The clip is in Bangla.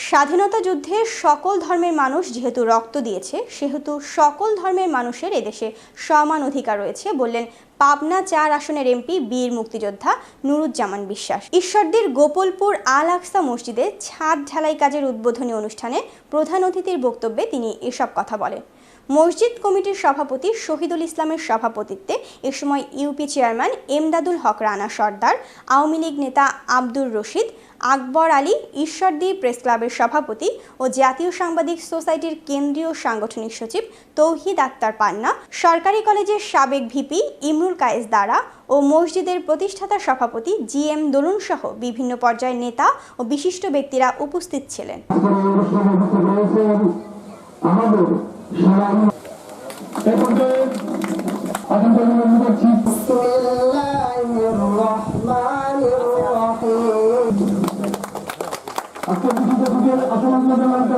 স্বাধীনতা যুদ্ধে সকল ধর্মের মানুষ যেহেতু রক্ত দিয়েছে, সেহেতু সকল ধর্মের মানুষের এদেশে সমান অধিকার রয়েছে বললেন পাবনা ৪ আসনের এমপি বীর মুক্তিযোদ্ধা নুরুজ্জামান বিশ্বাস। ঈশ্বরদীর গোপালপুর আল আকসা মসজিদে ছাদ ঢালাই কাজের উদ্বোধনী অনুষ্ঠানে প্রধান অতিথির বক্তব্যে তিনি এসব কথা বলেন। মসজিদ কমিটির সভাপতি শহীদুল ইসলামের সভাপতিত্বে এ সময় ইউপি চেয়ারম্যান এমদাদুল হক রানা সর্দার, আওয়ামী লীগ নেতা আব্দুর রশিদ, আকবর আলী, ঈশ্বরদী প্রেস ক্লাবের সভাপতি ও জাতীয় সাংবাদিক সোসাইটির কেন্দ্রীয় সাংগঠনিক সচিব তৌহিদ আক্তার পান্না, সরকারি কলেজের সাবেক ভিপি ইমরুল কায়েস দারা ও মসজিদের প্রতিষ্ঠাতা সভাপতি GM দোলন সহ বিভিন্ন পর্যায়ের নেতা ও বিশিষ্ট ব্যক্তিরা উপস্থিত ছিলেন। আজকে